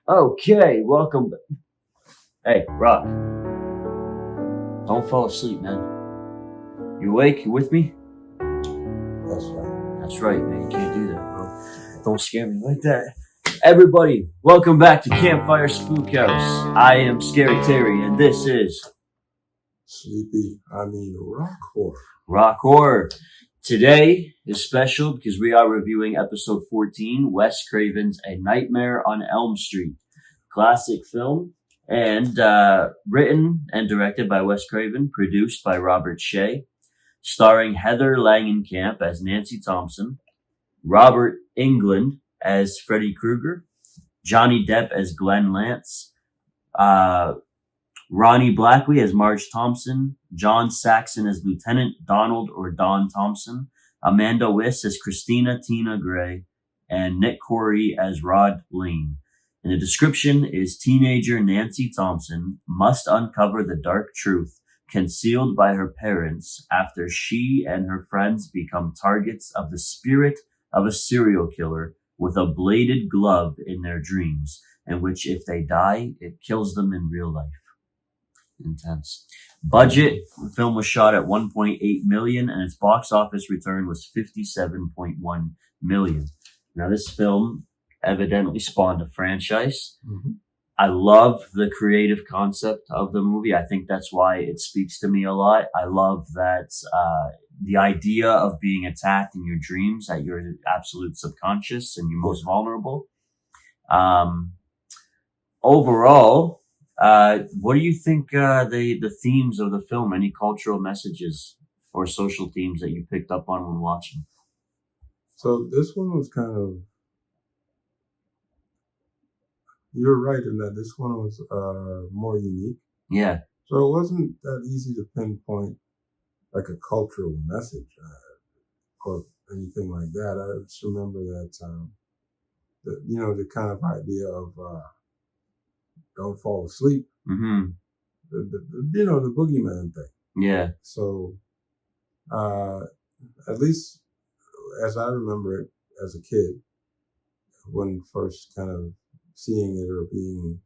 Okay, welcome. Hey, Rock, don't fall asleep, man. You awake? You with me? That's right. That's right, man. You can't do that, bro. Don't scare me like that. Everybody, welcome back to Campfire Spookhouse. I am Scary Terry, and this is Rock horror. Rock Horror. Today is special because we are reviewing episode 14, Wes Craven's A Nightmare on Elm Street. Classic film, and written and directed by Wes Craven, produced by Robert Shea, starring Heather Langenkamp as Nancy Thompson, Robert Englund as Freddy Krueger, Johnny Depp as Glenn Lance, Ronnie Blackley as Marge Thompson, John Saxon as Lieutenant Donald or Don Thompson, Amanda Wyss as Christina Tina Gray, and Nick Corey as Rod Lane. And the description is teenager Nancy Thompson must uncover the dark truth concealed by her parents after she and her friends become targets of the spirit of a serial killer with a bladed glove in their dreams, in which if they die, it kills them in real life. Intense. Budget, the film was shot at 1.8 million and its box office return was 57.1 million. Now this film evidently spawned a franchise. Mm-hmm. I love the creative concept of the movie. I think that's why it speaks to me a lot. I love that the idea of being attacked in your dreams at your absolute subconscious and your most vulnerable. Overall, what do you think the themes of the film? Any cultural messages or social themes that you picked up on when watching? So this one was kind of. You're right in that this one was more unique. Yeah. So it wasn't that easy to pinpoint like a cultural message or anything like that. I just remember that the kind of idea of don't fall asleep. Mm-hmm. The boogeyman thing. Yeah. So at least as I remember it as a kid, when first kind of seeing it or being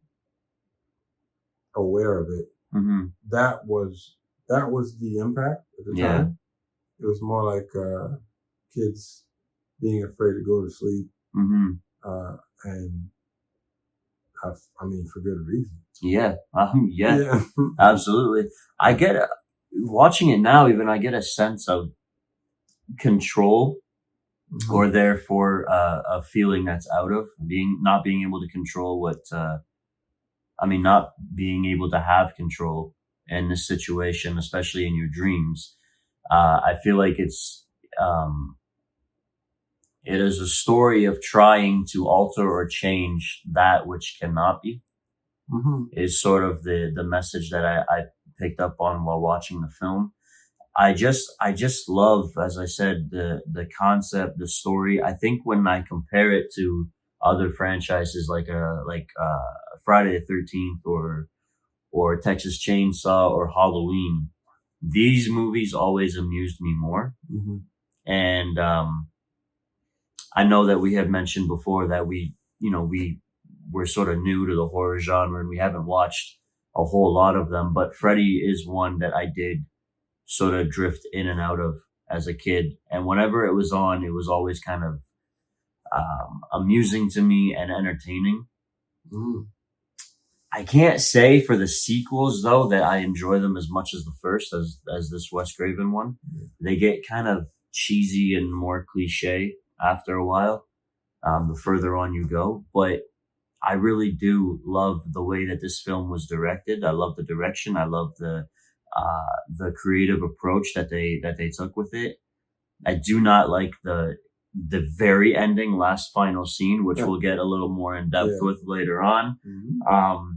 aware of it, mm-hmm. that was the impact at the time. It was more like kids being afraid to go to sleep, mm-hmm. And I mean for good reason. Yeah, yeah. Absolutely. I get it. Watching it now, even I get a sense of control. Mm-hmm. Or therefore a feeling that's out of not being able to control not being able to have control in this situation, especially in your dreams. I feel like it is a story of trying to alter or change that which cannot be. Mm-hmm. Is sort of the message that I picked up on while watching the film. I just love, as I said, the concept, the story. I think when I compare it to other franchises like Friday the 13th or Texas Chainsaw or Halloween, these movies always amused me more. Mm-hmm. And I know that we have mentioned before that we're sort of new to the horror genre and we haven't watched a whole lot of them, but Freddy is one that I did sort of drift in and out of as a kid. And whenever it was on, it was always kind of amusing to me and entertaining. Mm. I can't say for the sequels, though, that I enjoy them as much as the first, as this Wes Craven one. Yeah. They get kind of cheesy and more cliche after a while, the further on you go. But I really do love the way that this film was directed. I love the direction. I love the creative approach that they took with it. I do not like the very ending, last final scene, which we'll get a little more in depth with later on. Mm-hmm.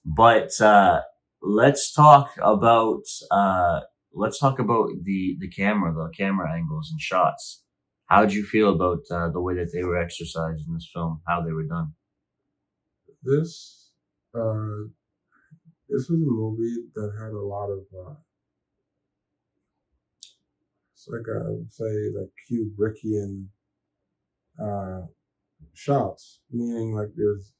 But let's talk about the camera angles and shots. How did you feel about the way that they were exercised in this film? How they were done? This was a movie that had a lot of it's like I would say like Kubrickian shots, meaning like there's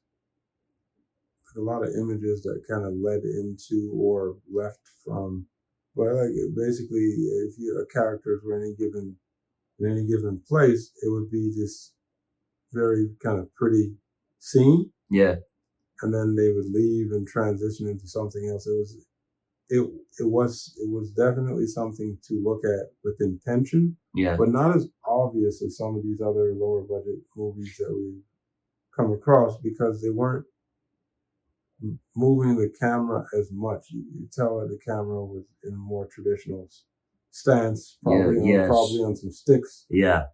a lot of images that kind of led into or left from. But like basically, if your characters were in any given place, it would be this very kind of pretty scene. Yeah. And then they would leave and transition into something else. It was definitely something to look at with intention. Yeah. But not as obvious as some of these other lower budget movies that we've come across, because they weren't moving the camera as much. You tell that the camera was in a more traditional stance, probably on some sticks. Yeah.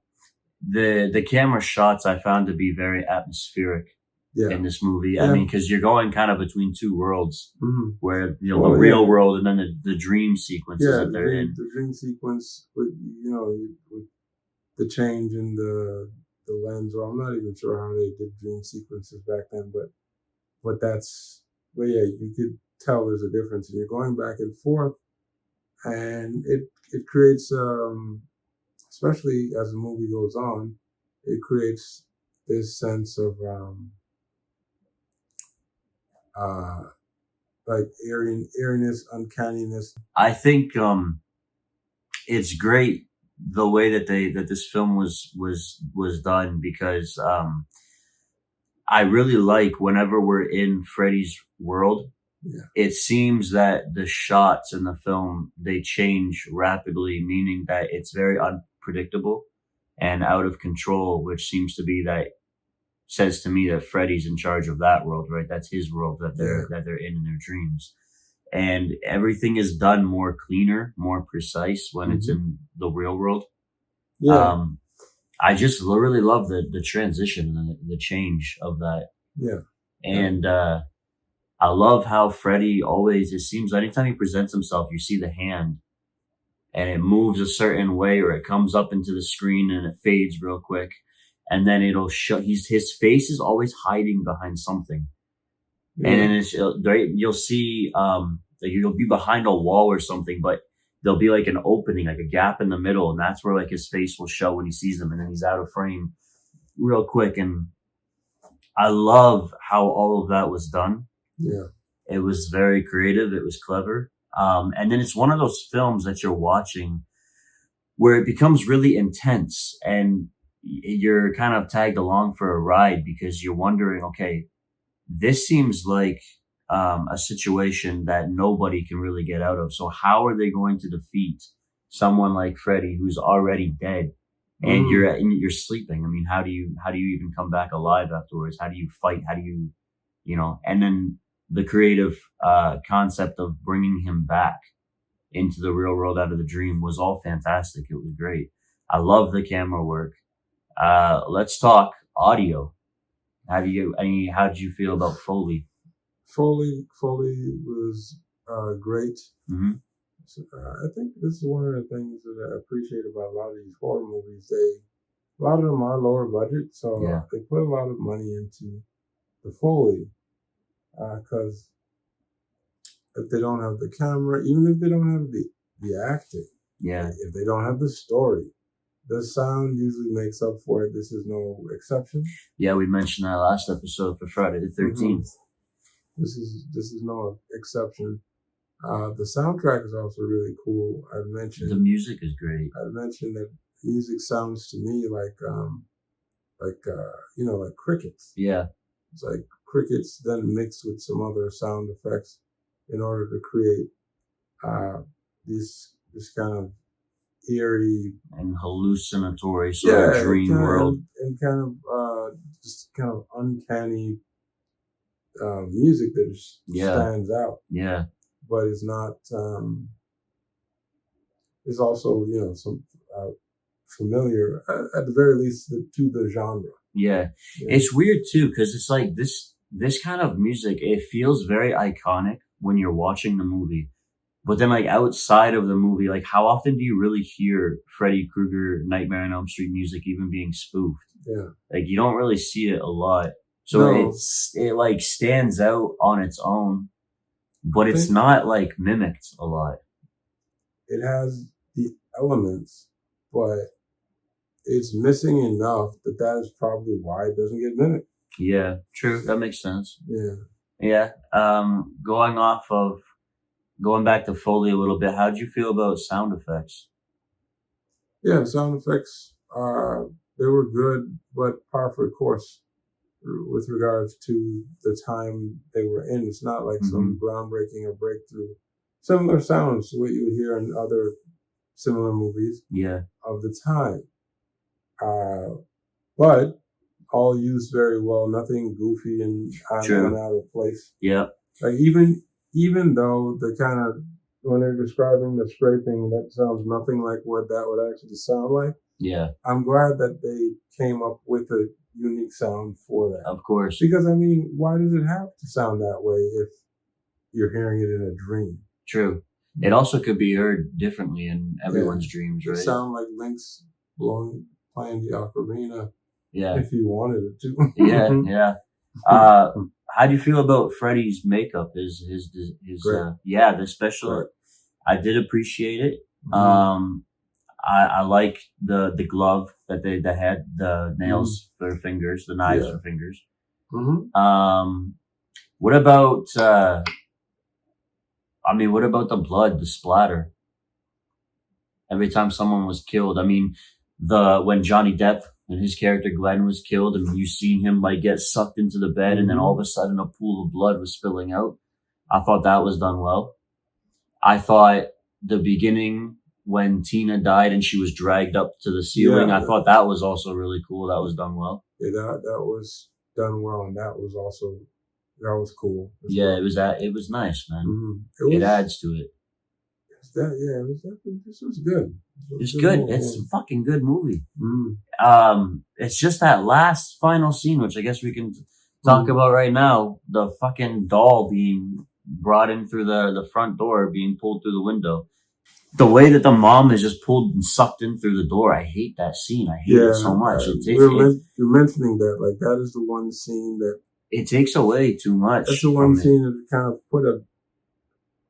The camera shots I found to be very atmospheric in this movie. I mean, because you're going kind of between two worlds, where the real world and then the dream sequences that they're in. The dream sequence, with the change in the lens, or I'm not even sure how they did dream sequences back then, but you could tell there's a difference, and you're going back and forth, and it creates, especially as the movie goes on, it creates this sense of like eeriness, uncanniness. I think it's great the way that this film was done, because I really like whenever we're in Freddy's world. Yeah. It seems that the shots in the film, they change rapidly, meaning that it's very unpredictable and out of control, which says to me that Freddy's in charge of that world, right? That's his world that they're in their dreams. And everything is done more cleaner, more precise when it's in the real world. Yeah. I just really love the transition and the change of that. Yeah. And I love how Freddy always, it seems anytime he presents himself, you see the hand and it moves a certain way, or it comes up into the screen and it fades real quick. And then it'll show, his face is always hiding behind something. Yeah. And then you'll see, like you'll be behind a wall or something, but there'll be like an opening, like a gap in the middle. And that's where like his face will show when he sees them. And then he's out of frame real quick. And I love how all of that was done. Yeah. It was very creative. It was clever. And then it's one of those films that you're watching where it becomes really intense and you're kind of tagged along for a ride, because you're wondering, okay, this seems like a situation that nobody can really get out of. So how are they going to defeat someone like Freddy, who's already dead, and you're sleeping? I mean, how do you even come back alive afterwards? How do you fight? How do you and then the creative concept of bringing him back into the real world out of the dream was all fantastic. It was great. I love the camera work. Let's talk audio. How did you feel about Foley? Foley was great. Mm-hmm. So, I think this is one of the things that I appreciate about a lot of these horror movies. A lot of them are lower budget, so they put a lot of money into the Foley, because if they don't have the camera, even if they don't have the acting, if they don't have the story, the sound usually makes up for it. This is no exception. Yeah, we mentioned that last episode for Friday the 13th. This is no exception. The soundtrack is also really cool. I mentioned the music is great. I mentioned that music sounds to me like crickets. Yeah, it's like crickets then mixed with some other sound effects in order to create this kind of eerie and hallucinatory sort of dream world, and kind of just kind of uncanny music that just stands out. Yeah, but it's not. It's also some familiar at the very least to the genre. Yeah, it's weird too, because it's like this kind of music. It feels very iconic when you're watching the movie. But then, like, outside of the movie, like, how often do you really hear Freddy Krueger, Nightmare on Elm Street music even being spoofed? Yeah. Like, you don't really see it a lot. So it like stands out on its own, but it's not like mimicked a lot. It has the elements, but it's missing enough that is probably why it doesn't get mimicked. Yeah, true. That makes sense. Yeah. Yeah. Going back to Foley a little bit, how'd you feel about sound effects? Yeah, sound effects, they were good, but par for the course with regards to the time they were in. It's not like some groundbreaking or breakthrough. Similar sounds to what you would hear in other similar movies of the time. But all used very well, nothing goofy and out of place. Yeah. Like even though the kind of when they're describing the scraping, that sounds nothing like what that would actually sound like. Yeah. I'm glad that they came up with a unique sound for that. Of course. Because I mean, why does it have to sound that way if you're hearing it in a dream? True. It also could be heard differently in everyone's dreams, right? It sound like Link's playing the ocarina. Yeah. If you wanted it to. Yeah. How do you feel about Freddy's makeup? His the special. I did appreciate it. I like the glove that they had, the nails for fingers, the knives for fingers. What about what about the blood, the splatter? Every time someone was killed, when Johnny Depp and his character Glenn was killed, and you seen him like get sucked into the bed, and then all of a sudden a pool of blood was spilling out. I thought that was done well. I thought the beginning when Tina died and she was dragged up to the ceiling, I thought that was also really cool. That was done well. Yeah, that was done well, and that was cool. Yeah, well. It was nice, man. It adds to it. This was good. It's good. It's a fucking good movie. It's just that last final scene, which I guess we can talk about right now. The fucking doll being brought in through the front door, being pulled through the window. The way that the mom is just pulled and sucked in through the door, I hate that scene. I hate it so much. You're mentioning that, like, that is the one scene that it takes away too much. That's the one scene that kind of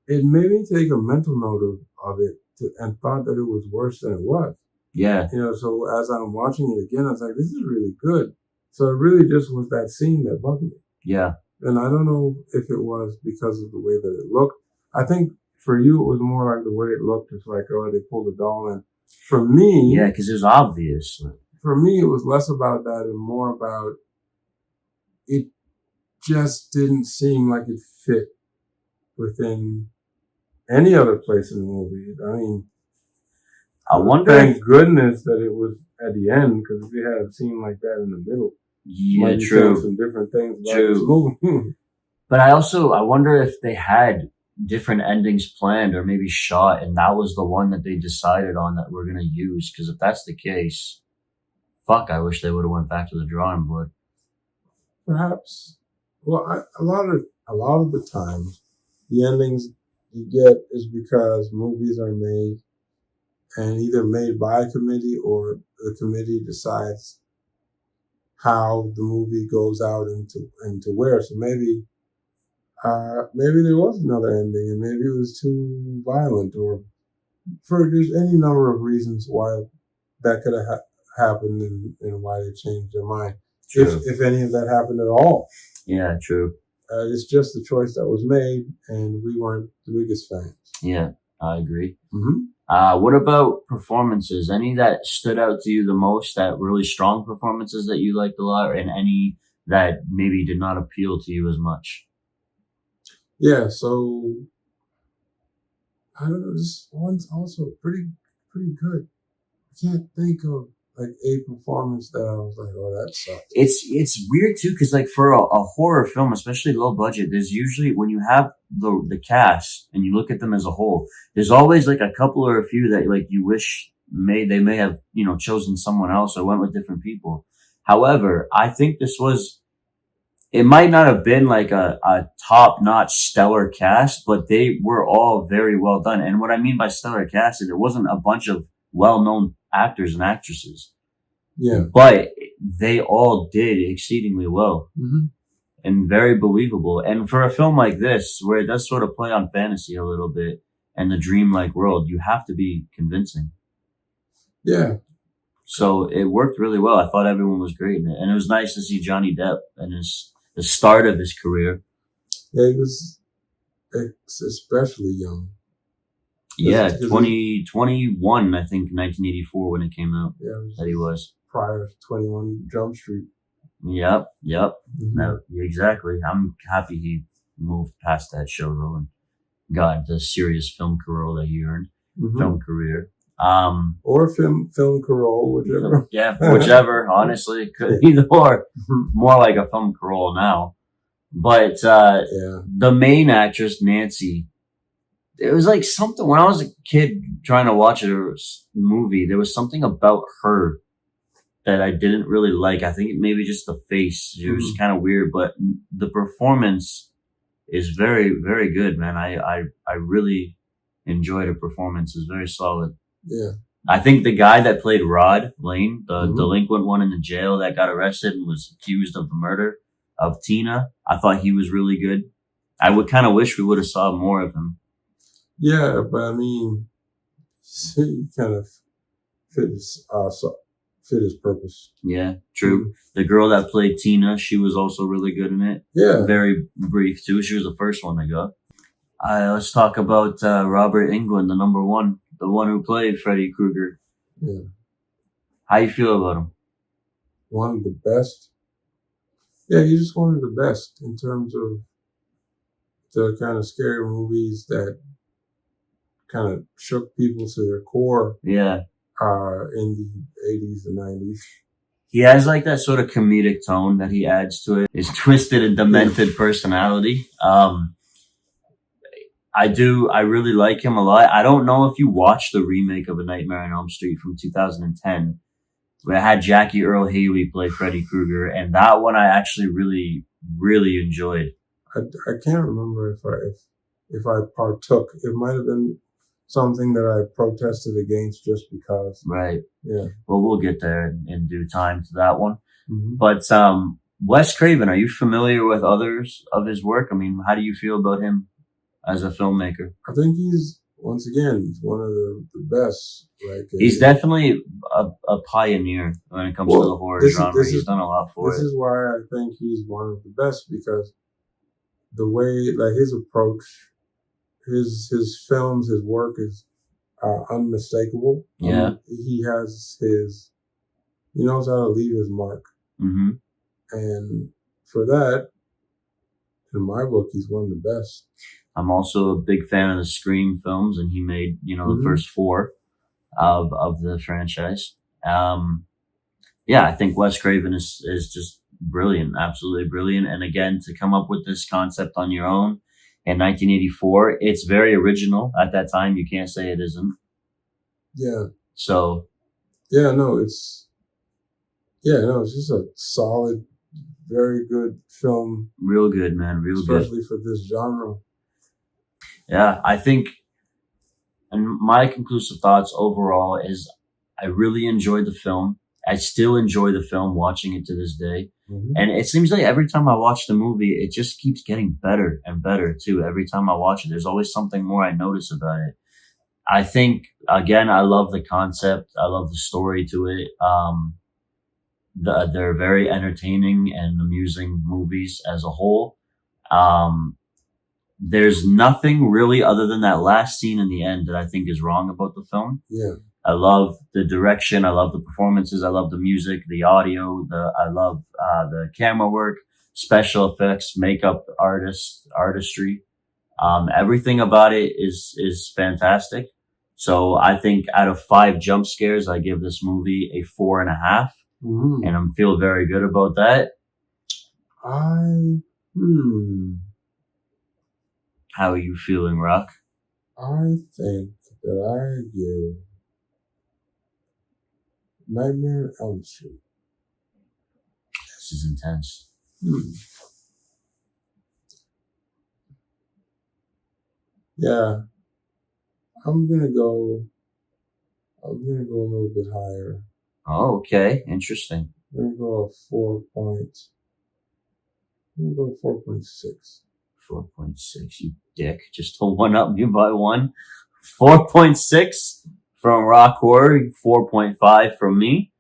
it made me take a mental note of it and thought that it was worse than it was. Yeah. So as I'm watching it again, I was like, this is really good. So it really just was that scene that bugged me. Yeah. And I don't know if it was because of the way that it looked. I think for you, it was more like the way it looked. It's like, oh, they pulled the doll in. For me... Yeah, because it was obvious. For me, it was less about that and more about it just didn't seem like it fit within any other place in the movie. I mean, I wonder. Thank goodness that it was at the end, because if you had a scene like that in the middle, yeah, true. Some different things about this movie. But I wonder if they had different endings planned or maybe shot, and that was the one that they decided on that we're gonna use. Because if that's the case, fuck, I wish they would have went back to the drawing board. Perhaps. Well, a lot of the times, the endings you get is because movies are made and either made by a committee or the committee decides how the movie goes out into where. So maybe there was another ending and maybe it was too violent, or there's any number of reasons why that could have happened and why they changed their mind. If any of that happened at all. Yeah, true. It's just the choice that was made, and we weren't the biggest fans. Yeah, I agree. What about performances? Any that stood out to you the most, that really strong performances that you liked a lot, and any that maybe did not appeal to you as much? Yeah, so I don't know. This one's also pretty good. I can't think of like a performance that I was like, oh, that sucks. It's weird too, because like for a horror film, especially low budget, there's usually, when you have the cast and you look at them as a whole, there's always like a couple or a few that like you wish they may have chosen someone else or went with different people. However, I think it might not have been like a top-notch stellar cast, but they were all very well done. And what I mean by stellar cast is it wasn't a bunch of well-known actors and actresses. Yeah. But they all did exceedingly well. And very believable. And for a film like this, where it does sort of play on fantasy a little bit and the dreamlike world, you have to be convincing. Yeah. So it worked really well. I thought everyone was great in it. And it was nice to see Johnny Depp and the start of his career. Yeah, he was especially young. Yeah, Because 2021, I think, 1984 when it came out. Yeah, it That he was. prior to 21 Jump Street. Yep. Mm-hmm. No, exactly. I'm happy he moved past that show though and got the serious film career that he earned. Mm-hmm. Film career. Or film career, whichever. Yeah, whichever. Honestly, it could either or. More like a film career now. But the main actress Nancy, it was like something when I was a kid trying to watch a movie. There was something about her that I didn't really like. I think maybe just the face. It was kind of weird, but the performance is very, very good, man. I really enjoyed her performance. It's very solid. Yeah. I think the guy that played Rod Lane, the delinquent one in the jail that got arrested and was accused of the murder of Tina, I thought he was really good. I would kind of wish we would have saw more of him. Yeah, but I mean, he kind of fit his purpose. Yeah, true. The girl that played Tina, she was also really good in it. Yeah. Very brief, too. She was the first one I got. Let's talk about Robert Englund, the number one, the one who played Freddy Krueger. Yeah. How you feel about him? One of the best. Yeah, he's just one of the best in terms of the kind of scary movies that kind of shook people to their core. Yeah. In the 80s and 90s. He has like that sort of comedic tone that he adds to it. His twisted and demented personality. I really like him a lot. I don't know if you watched the remake of A Nightmare on Elm Street from 2010, where it had Jackie Earl Haley play Freddy Krueger, and that one I actually really, really enjoyed. I can't remember if I partook. It might have been something that I protested against just because. Right. Yeah. Well, we'll get there in due time to that one. Mm-hmm. But Wes Craven, are you familiar with others of his work? I mean, how do you feel about him as a filmmaker? I think he's, once again, one of the best. He's definitely a pioneer when it comes to the horror genre. He's done a lot for it. This is why I think he's one of the best, because the way, like, his approach, his films, his work is unmistakable. Yeah. He knows how to leave his mark. Mm-hmm. And for that, in my book, he's one of the best. I'm also a big fan of the Scream films, and he made, the first 4 of the franchise. Yeah, I think Wes Craven is just brilliant, absolutely brilliant. And again, to come up with this concept on your own in 1984, it's very original at that time. You can't say it isn't. Yeah. So. Yeah, no, it's just a solid, very good film. Real good, man. Real good. Especially for this genre. Yeah, I think, and my conclusive thoughts overall is I really enjoyed the film. I still enjoy the film, watching it to this day. Mm-hmm. And it seems like every time I watch the movie, it just keeps getting better and better too. Every time I watch it, there's always something more I notice about it. I think, again, I love the concept. I love the story to it. They're very entertaining and amusing movies as a whole. There's nothing really other than that last scene in the end that I think is wrong about the film. Yeah. I love the direction. I love the performances. I love the music, the audio. I love the camera work, special effects, makeup, artistry. Everything about it is fantastic. So I think out of 5 jump scares, I give this movie a 4.5, and I feel very good about that. How are you feeling, Rock? I think that I give Nightmare on Elm Street. This is intense. Yeah. I'm gonna go a little bit higher. Oh, okay. Interesting. I'm gonna go 4.6. 4.6, you dick. Just to one up you by 1. 4.6 from Rock Horror, 4.5 from me.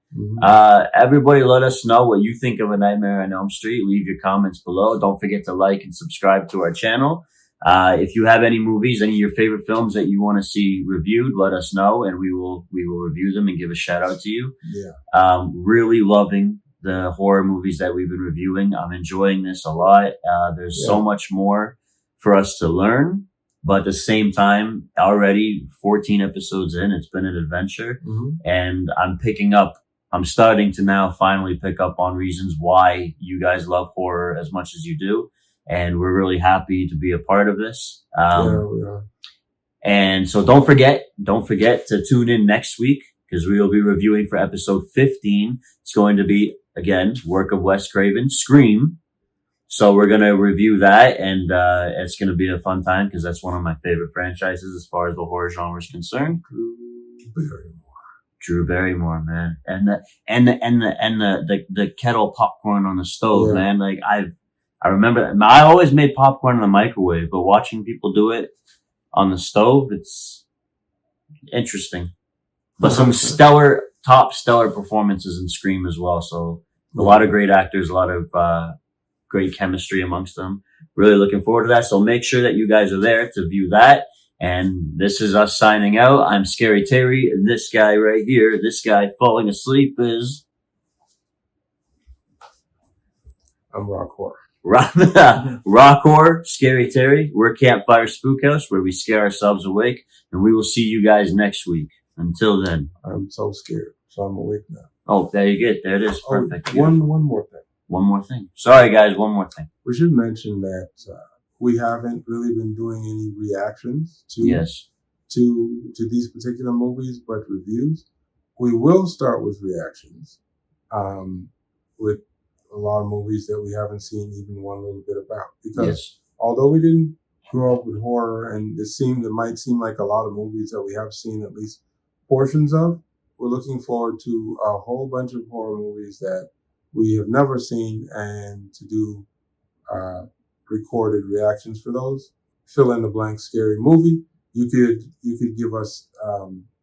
Everybody let us know what you think of A Nightmare on Elm Street. Leave your comments below. Don't forget to like and subscribe to our channel. If you have any movies, any of your favorite films that you want to see reviewed, let us know and we will review them and give a shout out to you. Yeah. Really loving the horror movies that we've been reviewing. I'm enjoying this a lot. There's so much more for us to learn, but at the same time, already 14 episodes in, it's been an adventure, and I'm starting to now finally pick up on reasons why you guys love horror as much as you do. And we're really happy to be a part of this. We are. And so don't forget to tune in next week because we will be reviewing for episode 15. It's going to be, again, work of Wes Craven, Scream. So we're going to review that, and it's going to be a fun time because that's one of my favorite franchises as far as the horror genre is concerned. Drew Barrymore, man. And the kettle popcorn on the stove, man. Like I remember, I always made popcorn in the microwave, but watching people do it on the stove, it's interesting. But some top stellar performances in Scream as well. So a lot of great actors, a lot of great chemistry amongst them. Really looking forward to that. So make sure that you guys are there to view that. And this is us signing out. I'm Scary Terry. And this guy right here, this guy falling asleep is... I'm Rock Horror. Rock Horror, Scary Terry. We're Campfire Spookhouse, where we scare ourselves awake. And we will see you guys next week. Until then. I'm so scared, so I'm awake now. Oh, there you get. There it is. Perfect. One more thing. One more thing. Sorry, guys. One more thing. We should mention that we haven't really been doing any reactions to these particular movies, but reviews. We will start with reactions with a lot of movies that we haven't seen even one little bit about. Because although we didn't grow up with horror, and it might seem like a lot of movies that we have seen at least portions of, we're looking forward to a whole bunch of horror movies that we have never seen, and to do recorded reactions for those. Fill in the blank scary movie. You could give us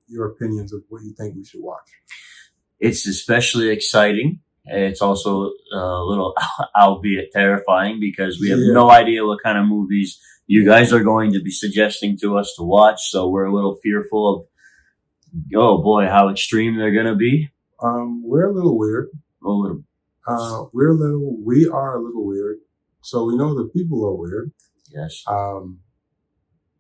your opinions of what you think we should watch. It's especially exciting. It's also a little, albeit terrifying, because we have no idea what kind of movies you guys are going to be suggesting to us to watch. So we're a little fearful of, oh boy, how extreme they're going to be. We're a little weird. We are a little weird. So we know that people are weird. Yes.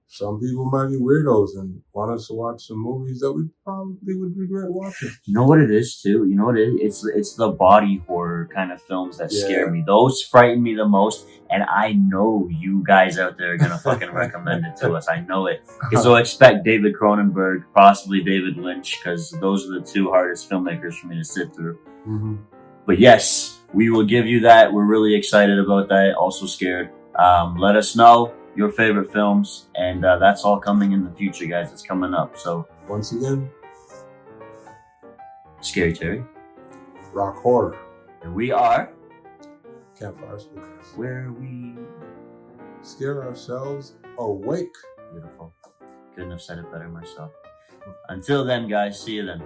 Some people might be weirdos and want us to watch some movies that we probably would regret watching. You know what it is too? You know what it is? It's the body horror kind of films that scare me. Those frighten me the most, and I know you guys out there are gonna fucking recommend it to us. I know it. So expect David Cronenberg, possibly David Lynch, because those are the two hardest filmmakers for me to sit through. But yes, we will give you that. We're really excited about that. Also scared. Let us know your favorite films, and that's all coming in the future, guys. It's coming up. So once again, Scary Terry, Rock Horror, and we are Campfire Spookhouse, where we scare ourselves awake. Beautiful. Couldn't have said it better myself. Until then, guys, see you then.